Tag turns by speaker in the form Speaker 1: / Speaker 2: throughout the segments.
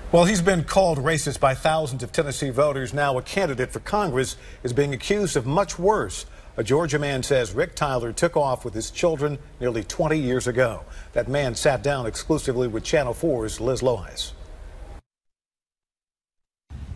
Speaker 1: Well, he's been called racist by thousands of Tennessee voters. Now a candidate for Congress is being accused of much worse. A Georgia man says Rick Tyler took off with his children nearly 20 years ago. That man sat down exclusively with Channel 4's Liz Lohaus.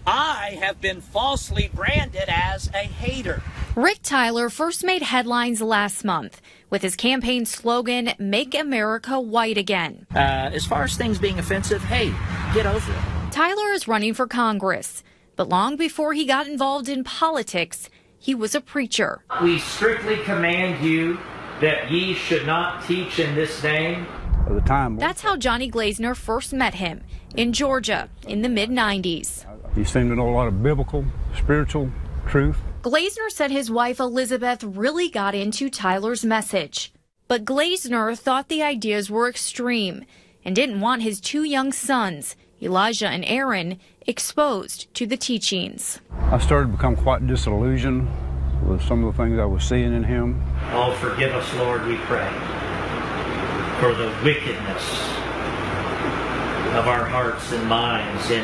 Speaker 2: I have been falsely branded as a hater.
Speaker 3: Rick Tyler first made headlines last month with his campaign slogan, "Make America White Again."
Speaker 2: As far as things being offensive, hey, get over it.
Speaker 3: Tyler is running for Congress, but long before he got involved in politics, he was a preacher.
Speaker 4: We strictly command you that ye should not teach in this name.
Speaker 3: That's how Johnny Glazner first met him in Georgia in the mid-90s.
Speaker 5: He seemed to know a lot of biblical, spiritual truth.
Speaker 3: Glazner said his wife Elizabeth really got into Tyler's message. But Glazner thought the ideas were extreme and didn't want his two young sons, Elijah and Aaron, exposed to the teachings.
Speaker 5: I started to become quite disillusioned with some of the things I was seeing in him.
Speaker 4: Oh, forgive us, Lord, we pray, for the wickedness of our hearts and minds in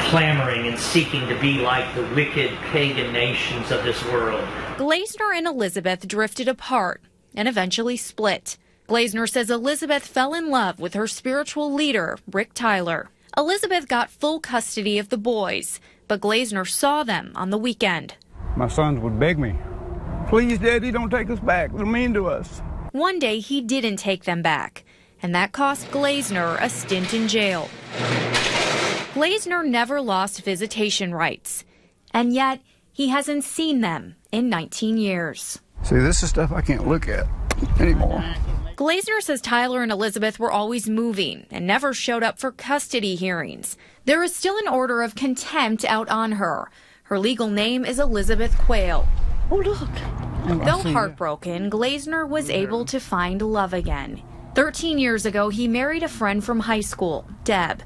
Speaker 4: clamoring and seeking to be like the wicked pagan nations of this world.
Speaker 3: Glazner and Elizabeth drifted apart and eventually split. Glazner says Elizabeth fell in love with her spiritual leader, Rick Tyler. Elizabeth got full custody of the boys, but Glazner saw them on the weekend.
Speaker 5: My sons would beg me, "Please, Daddy, don't take us back. They're mean to us."
Speaker 3: One day he didn't take them back, and that cost Glazner a stint in jail. Glazner never lost visitation rights, and yet he hasn't seen them in 19 years.
Speaker 5: See, this is stuff I can't look at anymore.
Speaker 3: Glazner says Tyler and Elizabeth were always moving and never showed up for custody hearings. There is still an order of contempt out on her. Her legal name is Elizabeth Quayle.
Speaker 6: Oh, look.
Speaker 3: Though heartbroken, Glazner was able to find love again. 13 years ago, he married a friend from high school, Deb,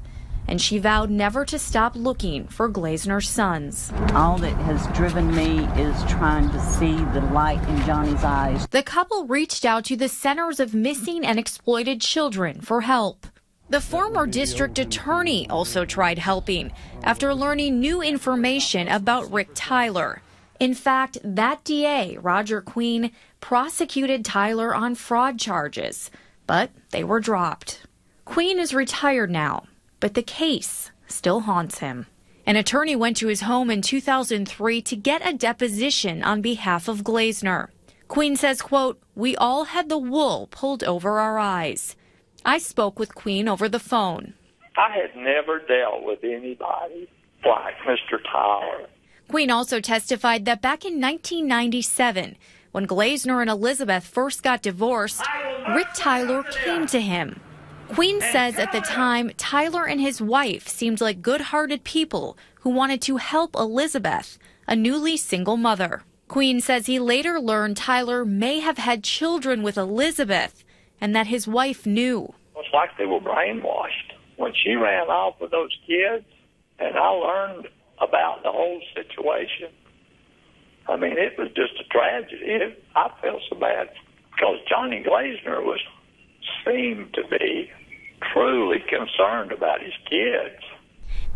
Speaker 3: and she vowed never to stop looking for Glazner's sons.
Speaker 6: All that has driven me is trying to see the light in Johnny's eyes.
Speaker 3: The couple reached out to the Centers of Missing and Exploited Children for help. The former district attorney also tried helping after learning new information about Rick Tyler. In fact, that DA, Roger Queen, prosecuted Tyler on fraud charges, but they were dropped. Queen is retired now, but the case still haunts him. An attorney went to his home in 2003 to get a deposition on behalf of Glazner. Queen says, quote, "We all had the wool pulled over our eyes." I spoke with Queen over the phone.
Speaker 7: I had never dealt with anybody like Mr. Tyler.
Speaker 3: Queen also testified that back in 1997, when Glazner and Elizabeth first got divorced, Rick Tyler came to him. Queen says at the time, Tyler and his wife seemed like good-hearted people who wanted to help Elizabeth, a newly single mother. Queen says he later learned Tyler may have had children with Elizabeth and that his wife knew.
Speaker 7: It's like they were brainwashed. When she ran off with those kids, and I learned about the whole situation, I mean, it was just a tragedy. I felt so bad because Johnny Glazner seemed to be truly concerned about his kids.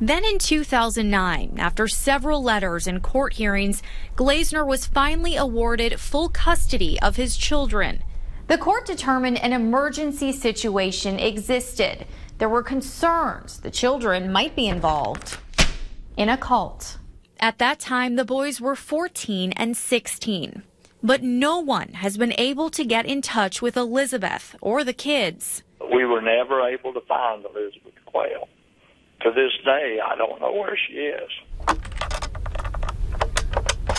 Speaker 3: Then in 2009, after several letters and court hearings, Glazner was finally awarded full custody of his children. The court determined an emergency situation existed. There were concerns the children might be involved in a cult. At that time, the boys were 14 and 16. But no one has been able to get in touch with Elizabeth or the kids.
Speaker 7: We were never able to find Elizabeth Quayle. To this day, I don't know where she is.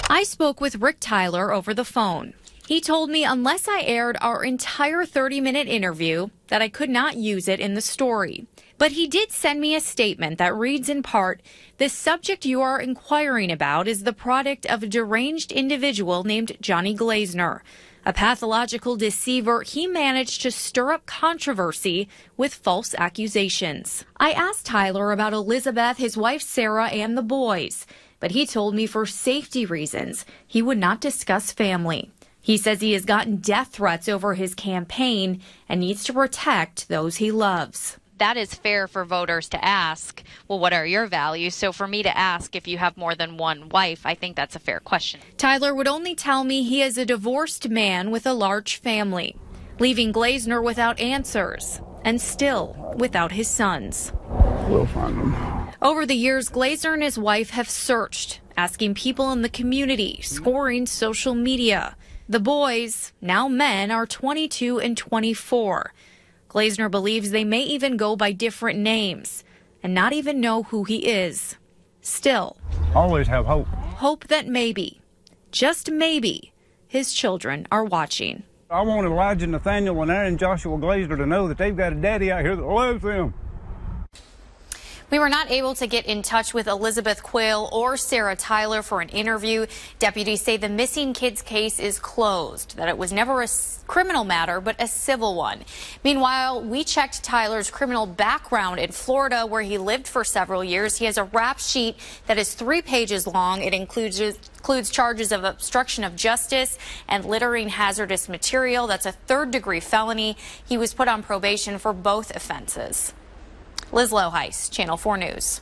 Speaker 3: I spoke with Rick Tyler over the phone. He told me unless I aired our entire 30-minute interview, that I could not use it in the story. But he did send me a statement that reads in part, "The subject you are inquiring about is the product of a deranged individual named Johnny Glazner. A pathological deceiver, he managed to stir up controversy with false accusations." I asked Tyler about Elizabeth, his wife Sarah, and the boys, but he told me for safety reasons he would not discuss family. He says he has gotten death threats over his campaign and needs to protect those he loves.
Speaker 8: that is fair for voters to ask, well, what are your values? So for me to ask if you have more than one wife, I think that's a fair question.
Speaker 3: Tyler would only tell me he is a divorced man with a large family, leaving Glazner without answers and still without his sons.
Speaker 5: We'll find them.
Speaker 3: Over the years, Glazner and his wife have searched, asking people in the community, scoring social media. The boys, now men, are 22 and 24. Glazner believes they may even go by different names and not even know who he is. Still,
Speaker 5: Always have hope.
Speaker 3: Hope that maybe, just maybe, his children are watching.
Speaker 5: I want Elijah, Nathaniel, and Aaron Joshua Glazner to know that they've got a daddy out here that loves them.
Speaker 3: We were not able to get in touch with Elizabeth Quayle or Sarah Tyler for an interview. Deputies say the missing kids case is closed, that it was never a criminal matter, but a civil one. Meanwhile, we checked Tyler's criminal background in Florida, where he lived for several years. He has a rap sheet that is 3 pages long. It includes charges of obstruction of justice and littering hazardous material. That's a 3rd-degree felony. He was put on probation for both offenses. Liz Loheis, Channel 4 News.